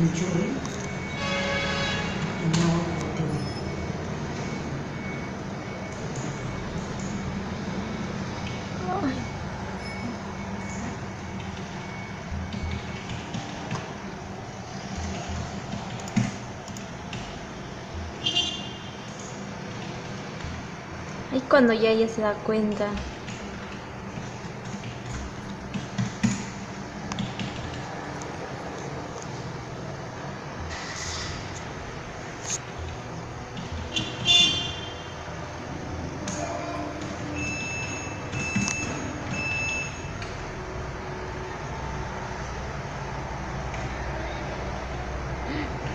enjoy and know what we're doing. Es cuando ya ella se da cuenta.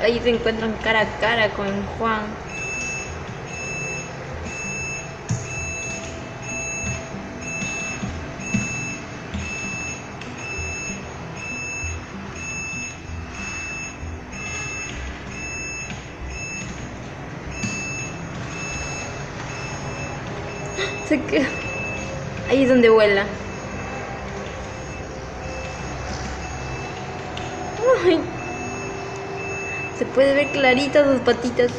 Ahí se encuentran cara a cara con Juan. Se queda. Ahí es donde vuela. Ay. Se puede ver clarita sus patitas.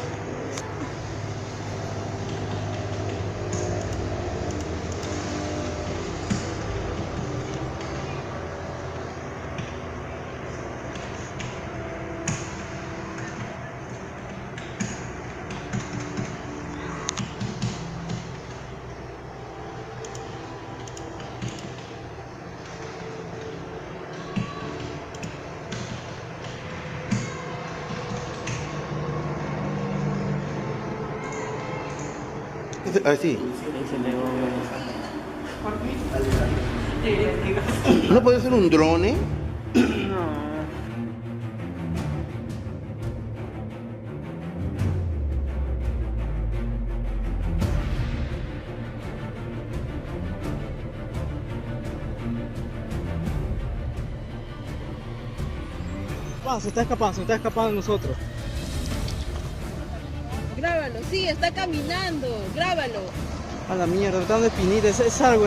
Ah, sí. ¿No puede ser un drone? No. Se está escapando de nosotros. Grábalo, sí, está caminando. Grábalo. A la mierda, me está dando espinitas, es algo.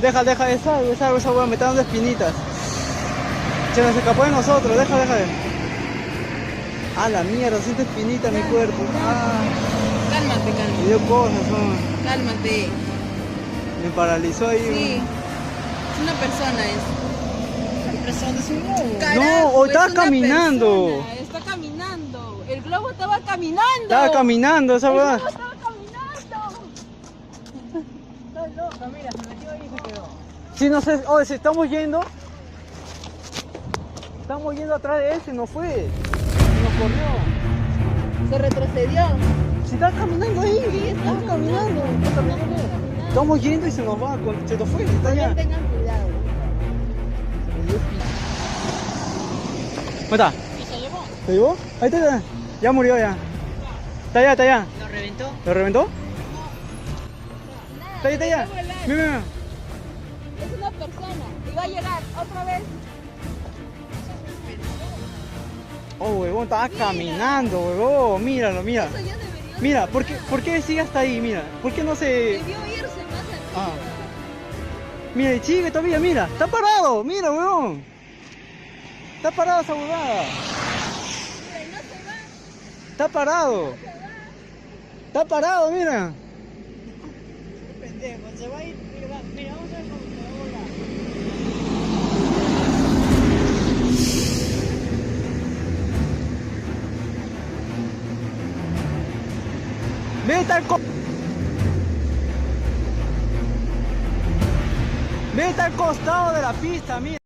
Deja, es algo, esa hueá me está dando espinitas. Se nos escapó de nosotros, deja. A la mierda, siento espinita en mi cuerpo. Cálmate, Me cálmate. dio cosas, ¿no? Cálmate. Me paralizó ahí. Sí. Es una persona, es un globo. No, estaba caminando. Está caminando. El globo estaba caminando. Estaba caminando esa El hueá. globo estaba caminando. Está loca, mira, se metió ahí y se quedó. Sí, no sé, oye, si estamos yendo atrás de él, se nos fue. Se nos corrió. Se retrocedió. Si estaba caminando ahí. Sí, estaba caminando. Estamos yendo y se nos va, se nos fue, está allá. También tengan cuidado. ¿Dónde está? ¿Y se llevó? ¿Se llevó? Ahí está, ya murió ya. Está allá. ¿Lo reventó? ¿Lo reventó? Nada, Está allá. dejó volar. Mira. Es una persona. Y va a llegar otra vez. Oh, huevón, estaba caminando, huevón. Míralo, mira. Eso ya debería Mira, ser ¿por qué sigue hasta ahí? Mira, ¿por qué no se...? Debió irse más Ah. arriba. Mira, y sigue todavía, mira. Está parado, mira, huevón. Está parado esa huevada. Mira, y no se va. Está parado. Está parado, mira. Pendejo, se va a ir. Mira, vamos a ver cómo se va a volar. Vete al costado de la pista, mira.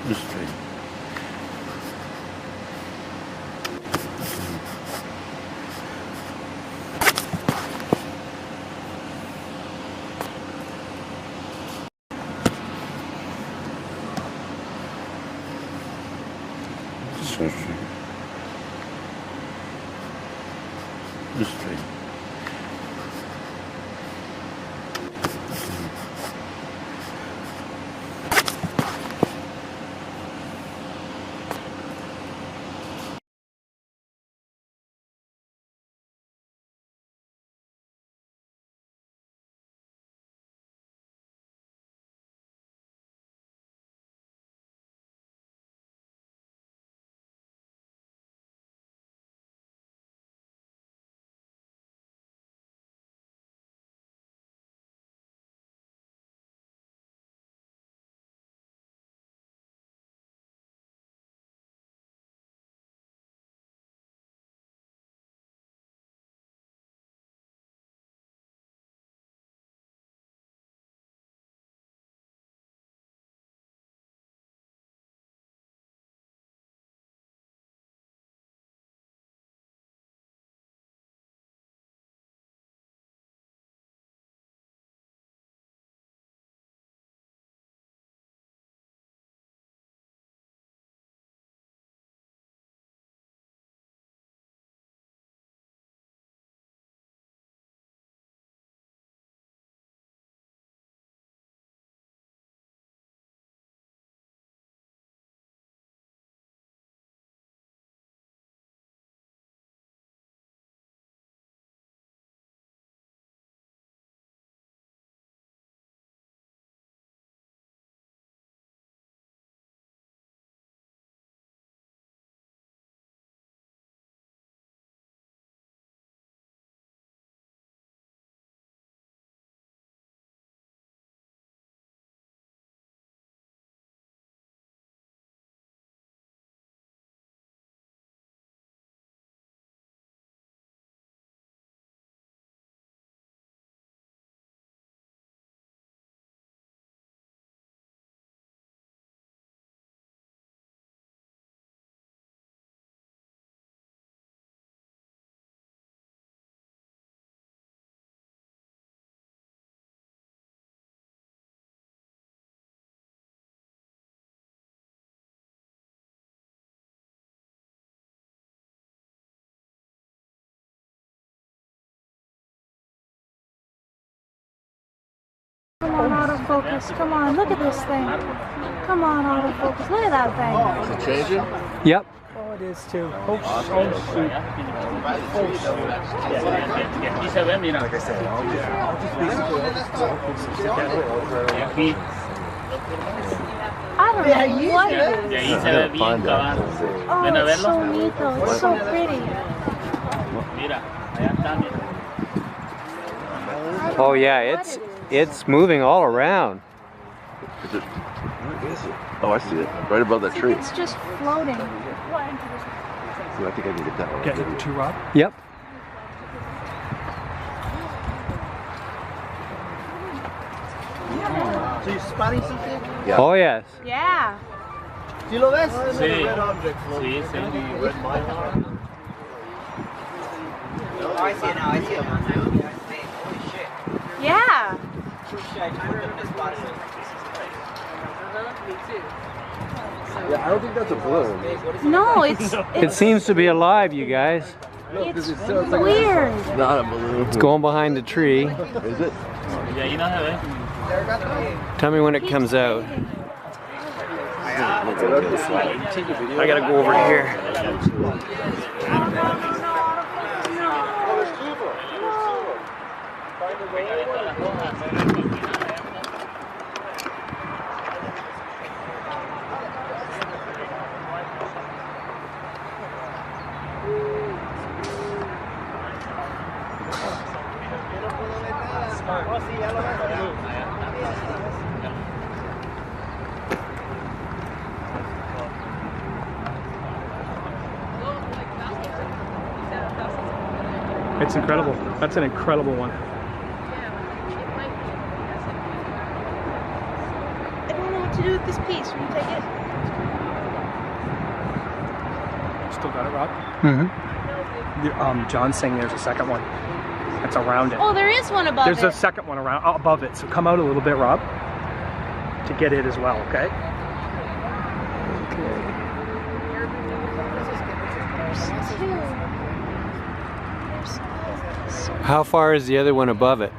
Just straight. So straight. Just straight. Come on, autofocus. Come on, look at this thing. Come on, autofocus. Look at that thing. Is it changing? Yep. Oh, it is too. Oh, shoot. Aquí se ve, mira. Aquí. I don't know what it De is. ahí se ve bien cabal. Oh, Ven a it's so verlo. neat though. It's so pretty. Mira, allá está, mira. Oh yeah, it's moving all around. Is it? Where is it? Oh, I see it. Right above that tree. It's just floating. I think I can get that one. Get it to Rob? Yep. So you're spotting something? Yeah. Oh yes. Yeah. ¿Sí lo ves? Sí, sí, sí. Oh, I see it now. I see it now. Holy shit. Yeah. Yeah, I don't think that's a balloon. No, it's It seems to be alive, you guys. it's weird. It's not a balloon. It's going behind the tree. Is it? De ahí no se ve. Tell me when it comes out. I gotta go over here. It's incredible. That's an incredible one. I don't know what to do with this piece. Will you take it? Still got it, Rob? Mm-hmm. John's saying there's a second one. That's around it. Oh, there is one above There's it. a second one around above it. So come out a little bit, Rob, to get it as well. Okay. How far is the other one above it?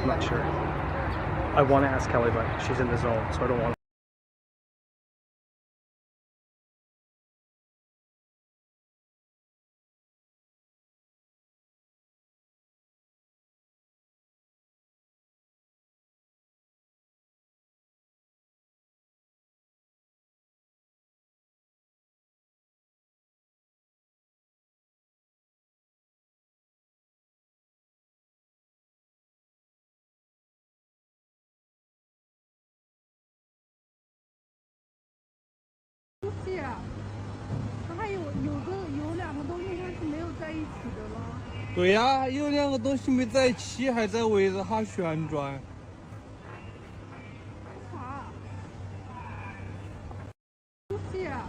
I'm not sure. I want to ask Kelly, but she's in the zone, so I don't want to.是啊，它还有两个东西它是没有在一起的吗？对呀，有两个东西没在一起，还在围着它旋转。啥？是啊。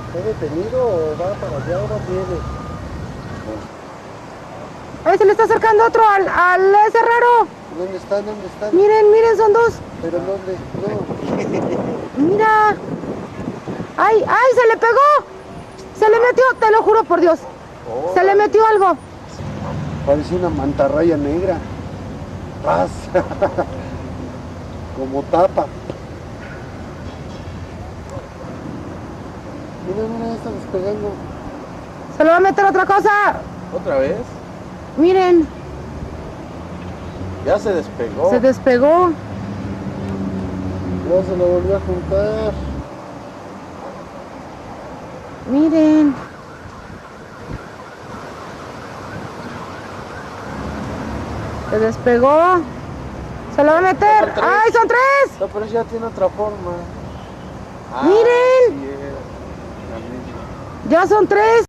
¿Está detenido o va para allá o no viene? ¡Ay, se le está acercando otro al ese raro! ¿Dónde están? ¿Dónde están? Miren, miren, son dos. ¿Pero dónde? No. Mira. ¡Ay, ay, se le pegó! Se le metió, te lo juro por Dios. Se le metió algo. Parece una mantarraya negra. ¡Paz! Como tapa. Mira, mira, está despegando. Se le va a meter otra cosa. ¿Otra vez? Miren, Ya se despegó. se despegó. Ya se lo volvió a juntar. Miren. Se despegó. Se lo va a meter. Son tres. ¡Ay, son tres! No, pero ya tiene otra forma. Miren. Sí, la misma. Ya son tres.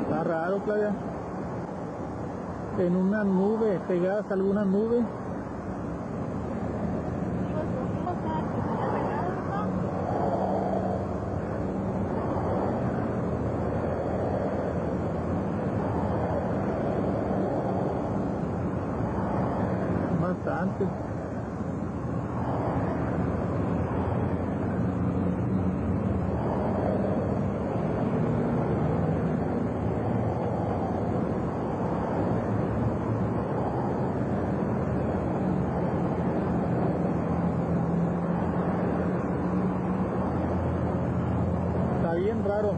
Está raro, Claudia. En una nube, pegadas a alguna nube. Bastante. bien raro.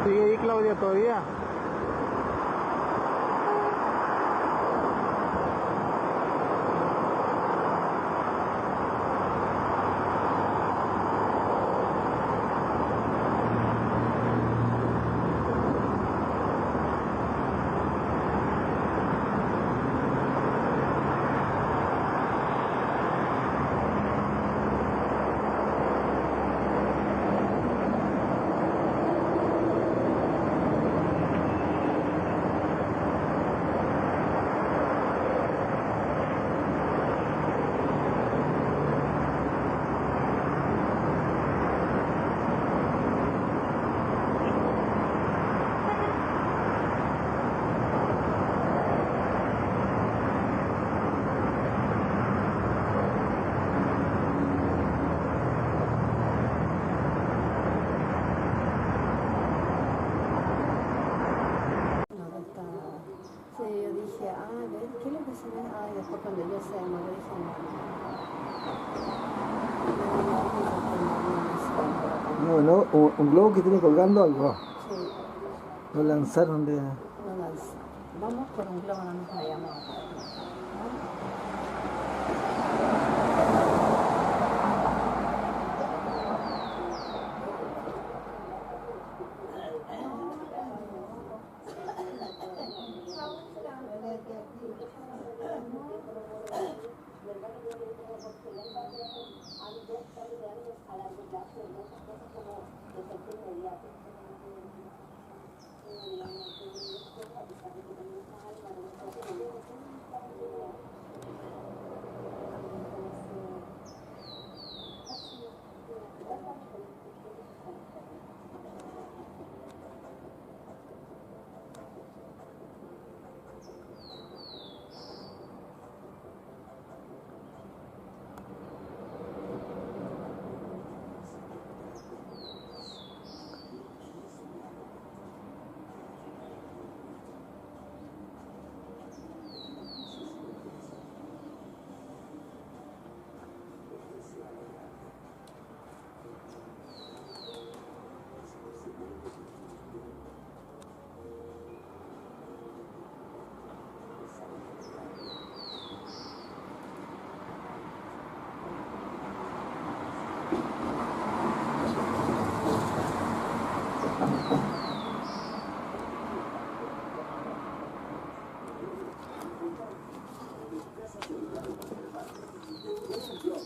¿Sigue ahí Claudia todavía? Sí, yo dije, ¿qué es lo que se ve? Ay, después cuando yo se demoró, dije, No, no, un globo que tiene colgando algo. sí, Lo lanzaron de... no lanzó. Vamos por un globo, no nos vayamos.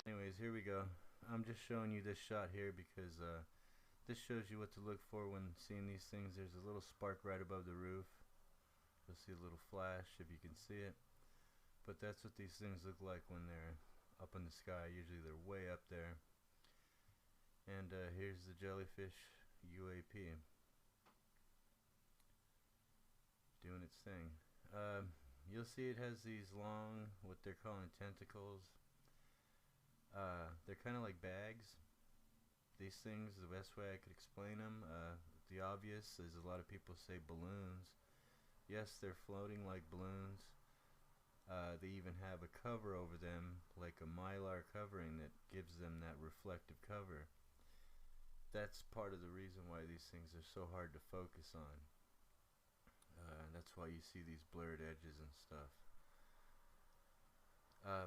Anyways, here we go. I'm just showing you this shot here because this shows you what to look for when seeing these things. There's a little spark right above the roof. You'll see a little flash if you can see it. But that's what these things look like when they're up in the sky. Usually they're way up there. And here's the jellyfish UAP doing its thing. You'll see it has these long, what they're calling tentacles. They're kind of like bags. These things, the best way I could explain them, the obvious is a lot of people say balloons. Yes, they're floating like balloons. They even have a cover over them, like a mylar covering that gives them that reflective cover. That's part of the reason why these things are so hard to focus on. That's why you see these blurred edges and stuff.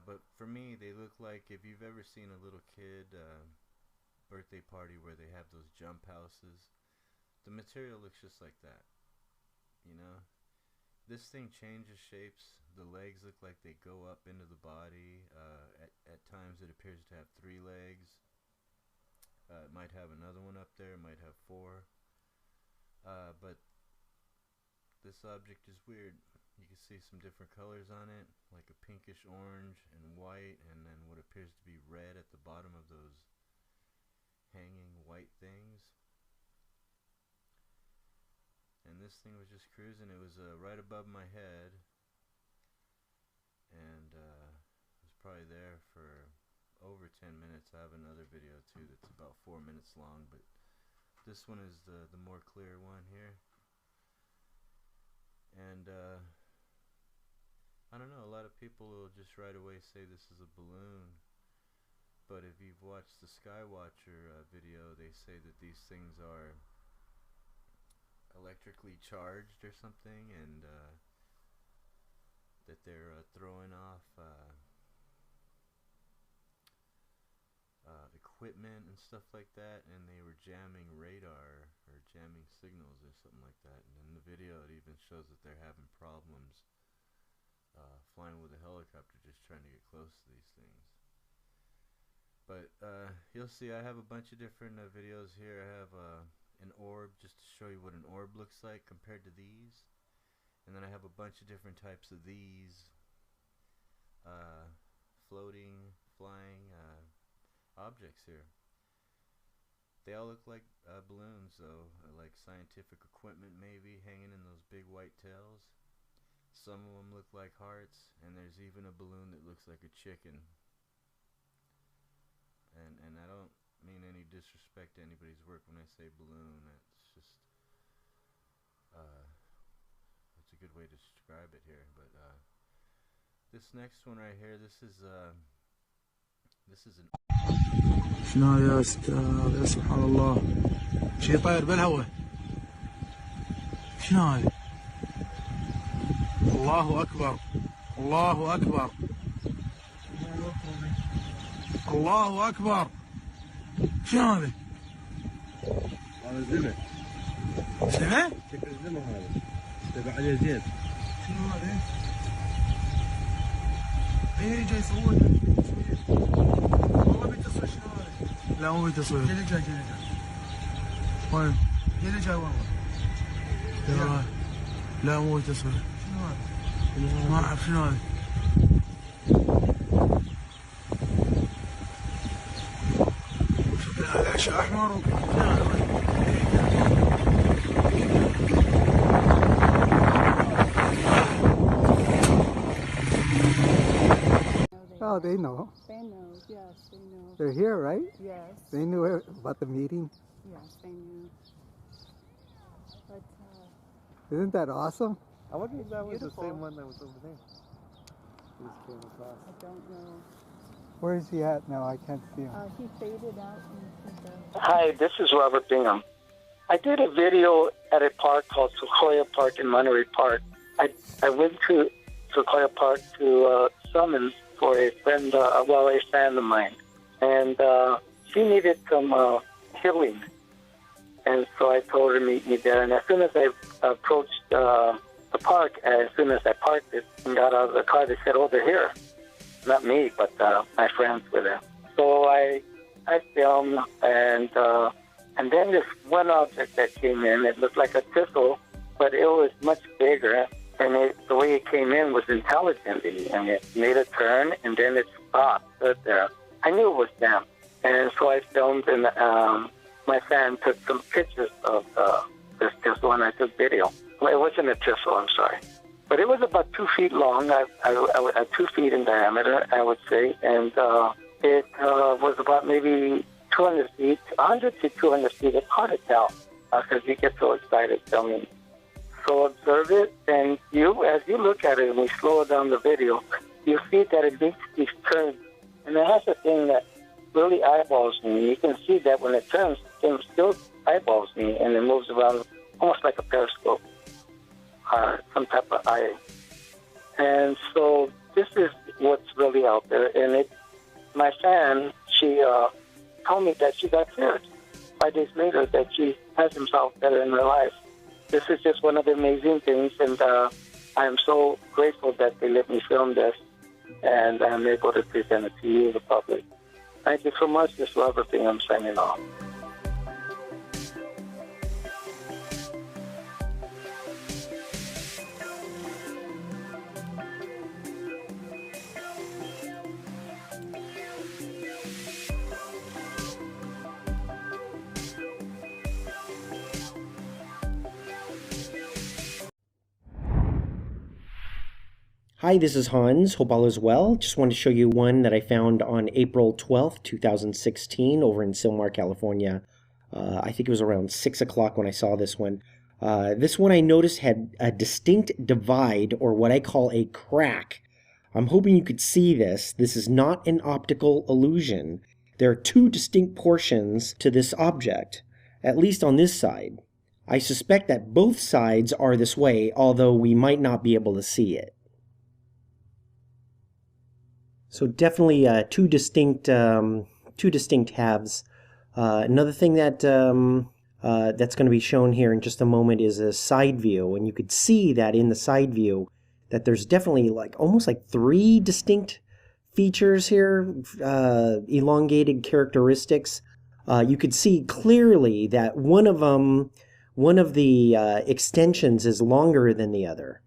But for me, they look like, if you've ever seen a little kid birthday party where they have those jump houses, the material looks just like that, you know. This thing changes shapes. The legs look like they go up into the body. At times it appears to have 3 legs. It might have another one up there, it might have 4. But this object is weird. You can see some different colors on it, like a pinkish orange and white, and then what appears to be red at the bottom of those hanging white things. And this thing was just cruising. It was right above my head, and it was probably there for over 10 minutes. I have another video too that's about 4 minutes long, but this one is the more clear one here. And I don't know, a lot of people will just right away say this is a balloon, but if you've watched the Skywatcher video, they say that these things are electrically charged or something, and that they're throwing off equipment and stuff like that, and they were jamming radar or jamming signals or something like that. And in the video it even shows that they're having problems flying with a helicopter, just trying to get close to these things. But you'll see I have a bunch of different videos here. I have an orb, just to show you what an orb looks like compared to these, and then I have a bunch of different types of these floating, flying objects here. They all look like balloons though, like scientific equipment maybe, hanging in those big white tails. Some of them look like hearts, and there's even a balloon that looks like a chicken. And I don't mean any disrespect to anybody's work when I say balloon. It's just it's a good way to describe it here. But this next one right here, this is an شنو هذا يا استاذ؟ يا سبحان الله، شي طاير بالهواء. شنو هذا؟ الله اكبر، الله اكبر، الله اكبر. شنو هذا؟ هذا زمن. زمن؟ شكل الزمن هذا. تبع عليه زين. شنو هذا؟ ايه جاي يصور. والله بيتصل. شنو هذا؟ لا مو بيتصل. جاي جاي جاي جاي. وين؟ جاي جاي والله. لا مو بيتصل. شنو هذا؟ ما اعرف شنو هذا. هذا اشياء احمر. Oh, they know. They know, yes, they know. They're here, right? Yes. They knew about the meeting. Yes, they knew. But, Isn't that awesome? I wonder if that was the beautiful. same one that was over there. We just came across. I don't know. Where is he at now? I can't see him. He faded out into the... Hi, this is Robert Bingham. I did a video at a park called Sequoia Park in Monterey Park. I went to Sequoia Park to summons for a friend, a fan of mine. And she needed some healing. And so I told her to meet me there. And as soon as I approached the park, as soon as I parked it and got out of the car, they said, "Oh, they're here." Not me, but my friends were there. So I filmed, and And then this one object that came in, it looked like a thistle, but it was much bigger. And the way it came in was intelligently. And it made a turn, and then it stopped, stood there. I knew it was them. And so I filmed, and my fan took some pictures of this thistle, and I took video. Well, it wasn't a thistle, I'm sorry. But it was about 2 feet long, 2 feet in diameter, I would say. And it was about maybe 200 feet, 100 to 200 feet. It's hard to tell because you get so excited filming. So observe it, and as you look at it and we slow down the video, you see that it makes these turns. And it has a thing that really eyeballs me. You can see that when it turns, it still eyeballs me, and it moves around almost like a periscope, some type of eye. And so this is what's really out there. And my fan, she told me that she got cured 5 days later, that she has himself better in her life. This is just one of the amazing things, and I am so grateful that they let me film this, and I'm able to present it to you, the public. Thank you so much. This is Robert Bingham signing off. Hi, this is Hans. Hope all is well. Just wanted to show you one that I found on April 12th, 2016 over in Sylmar, California. I think it was around 6 o'clock when I saw this one. This one I noticed had a distinct divide, or what I call a crack. I'm hoping you could see this. This is not an optical illusion. There are two distinct portions to this object, at least on this side. I suspect that both sides are this way, although we might not be able to see it. So definitely two distinct halves. Another thing that that's going to be shown here in just a moment is a side view, and you could see that in the side view that there's definitely almost like 3 distinct features here, elongated characteristics. You could see clearly that one of the extensions is longer than the other,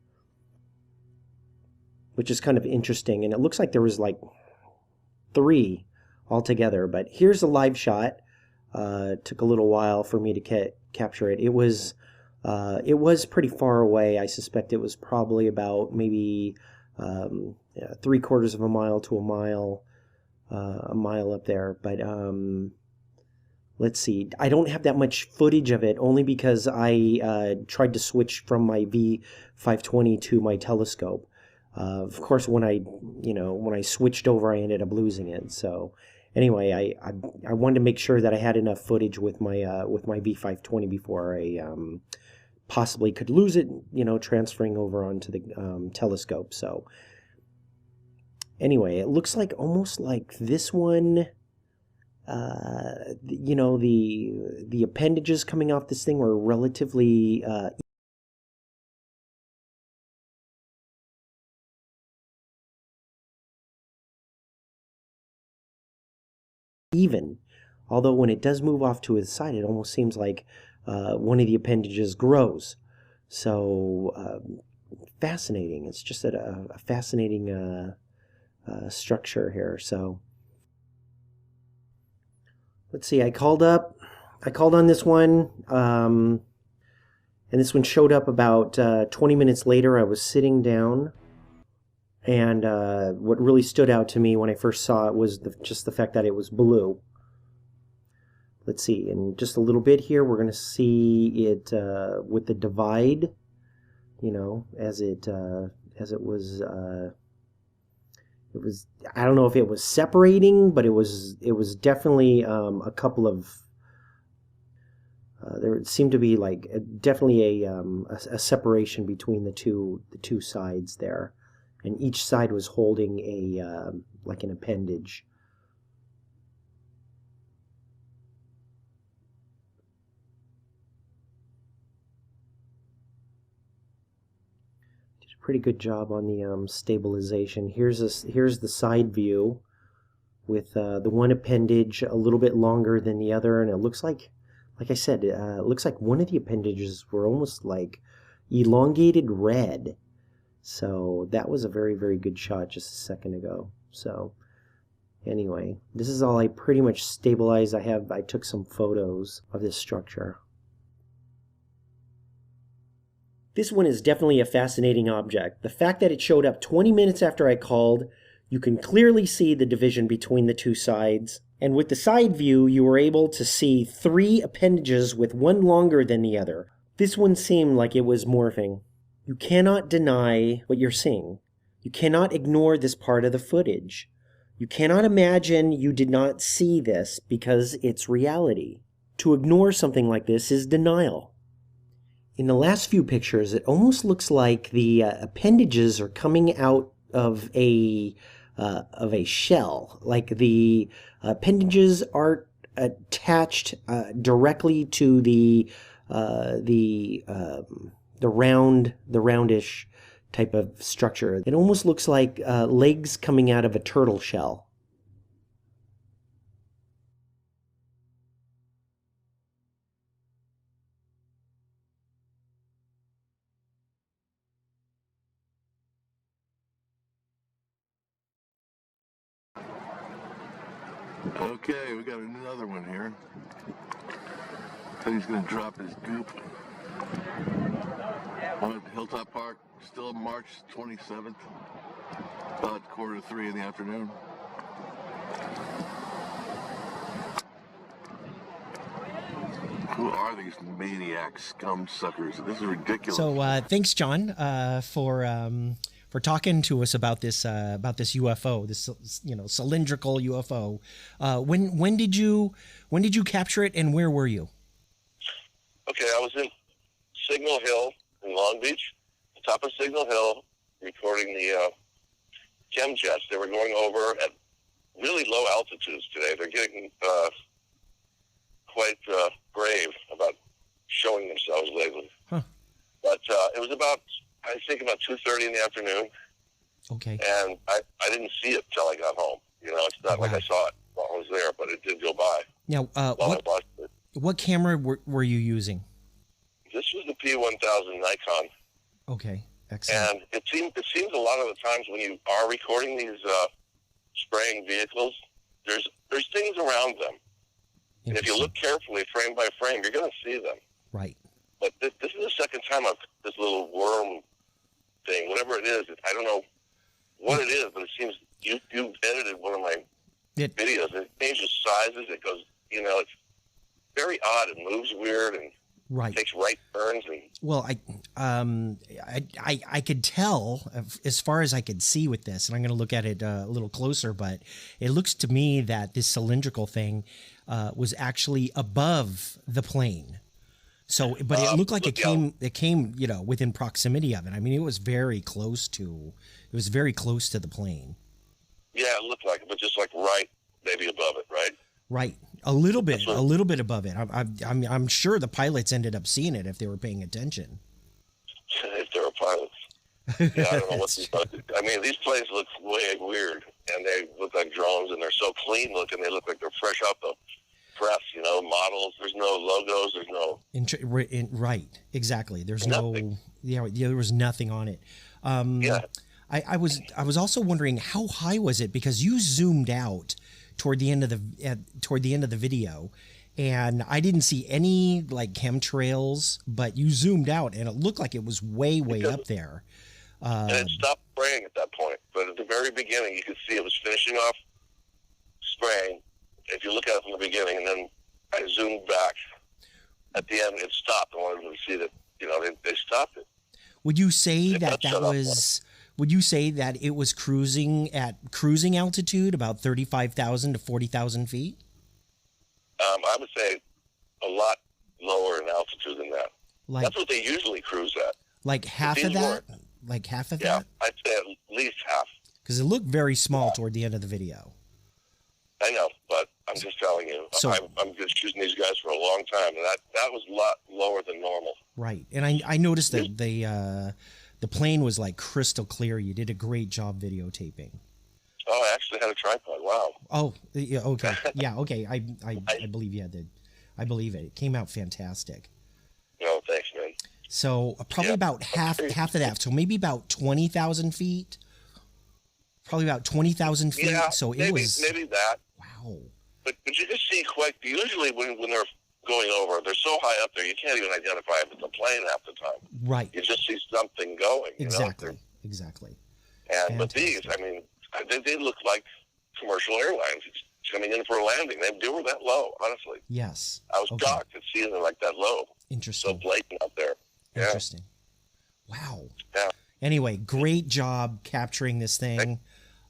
which is kind of interesting. And it looks like there was like 3 altogether. But here's a live shot. It took a little while for me to capture it. It was pretty far away. I suspect it was probably about maybe 3/4 of a mile to a mile up there. But let's see. I don't have that much footage of it, only because I tried to switch from my V520 to my telescope. Of course, when I switched over, I ended up losing it. So, anyway, I wanted to make sure that I had enough footage with my V520 before I possibly could lose it. Transferring over onto the telescope. So, anyway, it looks like almost like this one. The appendages coming off this thing were relatively even, although when it does move off to its side, it almost seems like one of the appendages grows. So fascinating. It's just a fascinating structure here. So let's see. I called on this one, and this one showed up about 20 minutes later. I was sitting down. And what really stood out to me when I first saw it was just the fact that it was blue. Let's see, in just a little bit here, we're going to see it with the divide, as it was. It was. I don't know if it was separating, but it was definitely a couple of. There seemed to be definitely a separation between the two sides there. And each side was holding an appendage. Did a pretty good job on the stabilization. Here's the side view with the one appendage a little bit longer than the other, and it looks like Like I said, it looks like one of the appendages were almost like elongated red. So that was a very, very good shot just a second ago. So anyway, this is all I pretty much stabilized. I took some photos of this structure. This one is definitely a fascinating object. The fact that it showed up 20 minutes after I called, you can clearly see the division between the two sides. And with the side view, you were able to see 3 appendages with one longer than the other. This one seemed like it was morphing. You cannot deny what you're seeing. You cannot ignore this part of the footage. You cannot imagine you did not see this because it's reality. To ignore something like this is denial. In the last few pictures, it almost looks like the appendages are coming out of a shell. Like the appendages are attached directly to the roundish type of structure. It almost looks like legs coming out of a turtle shell. Okay, we got another one here. Then he's gonna drop his goop on Hilltop Park, still March 27th, about 2:45 in the afternoon. Who are these maniac scum suckers? This is ridiculous. So thanks, John, for talking to us about this UFO, this cylindrical UFO. When did you capture it, and where were you? Okay, I was in Signal Hill in Long Beach, the top of Signal Hill, recording the chem jets. They were going over at really low altitudes today. They're getting quite brave about showing themselves lately. Huh. But it was about 2:30 in the afternoon. Okay. And I didn't see it till I got home. It's not like I saw it while I was there, but it did go by. Now, what camera were you using? This was the P1000 Nikon. Okay, excellent. And it seems a lot of the times when you are recording these spraying vehicles, there's things around them. And if you look carefully, frame by frame, you're going to see them. Right. But this is the second time I've this little worm thing, whatever it is. I don't know what it is, but it seems you edited one of my videos. It changes sizes. It goes, it's very odd. It moves weird and takes right turns. And well, I could tell as far as I could see with this, and I'm going to look at it a little closer, but it looks to me that this cylindrical thing was actually above the plane. So, but it looked like it came, within proximity of it. I mean, it was very close to the plane. Yeah, it looked like it, but just like right, maybe above it, right? Right, a little bit above it. I'm sure the pilots ended up seeing it if they were paying attention. If they were pilots, yeah, I don't know what these. I mean, these planes look way weird, and they look like drones, and they're so clean looking. They look like they're fresh out the press, models. There's no logos. There's no. Right, exactly. There's nothing. There was nothing on it. Yeah. I was also wondering how high was it, because you zoomed out toward the end of the video, and I didn't see any like chemtrails, but you zoomed out and it looked like it was way up there. And it stopped spraying at that point, but at the very beginning you could see it was finishing off spraying. If you look at it from the beginning, and then I zoomed back at the end, it stopped. I wanted them to see that they stopped it. Would you say Would you say that it was cruising at cruising altitude, about 35,000 to 40,000 feet? I would say a lot lower in altitude than that. That's what they usually cruise at. Like half of that? Like half of that? Yeah, I'd say at least half. Because it looked very small toward the end of the video. I know, but I'm just telling you. So, I'm just shooting these guys for a long time, and that was a lot lower than normal. Right, and I noticed that the plane was like crystal clear. You did a great job videotaping. Oh, I actually had a tripod. Wow. Oh, yeah, okay. Yeah, okay. I believe you had I believe it. It came out fantastic. No, thanks, man. So probably about half of that. So maybe about 20,000 feet. Probably about 20,000 feet. Yeah, so maybe, it was maybe that. Wow. But you just see quite. Usually when they're going over, they're so high up there you can't even identify if it's a plane half the time. Right. You just see something going. Exactly. Exactly. And but these, I mean, they look like commercial airlines coming in for a landing. They were that low, honestly. Yes. I was shocked to see them like that low. Interesting. So blatant up there. Yeah. Interesting. Wow. Yeah. Anyway, great job capturing this thing.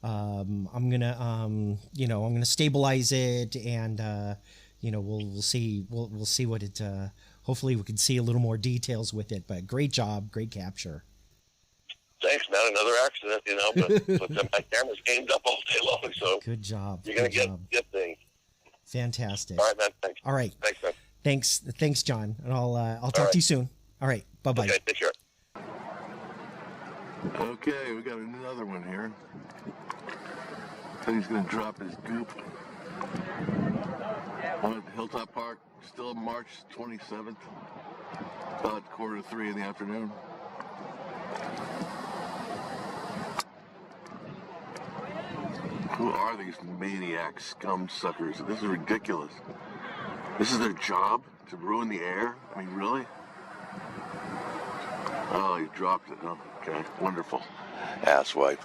I'm gonna I'm gonna stabilize it, and we'll see what it. Hopefully, we can see a little more details with it. But great job, great capture. Thanks, man. Another accident, but my camera's aimed up all day long, so good job. You're gonna get things. Fantastic. All right, man. Thanks. All right. Thanks, man. Thanks, John. And I'll talk to you soon. All right. Bye bye. Okay, take care. Okay, we got another one here. Then he's gonna drop his goop. I'm at Hilltop Park, still March 27th, about 2:45 in the afternoon. Who are these maniac scum suckers? This is ridiculous. This is their job, to ruin the air? I mean, really? Oh, he dropped it, huh? Okay, wonderful. Asswipe.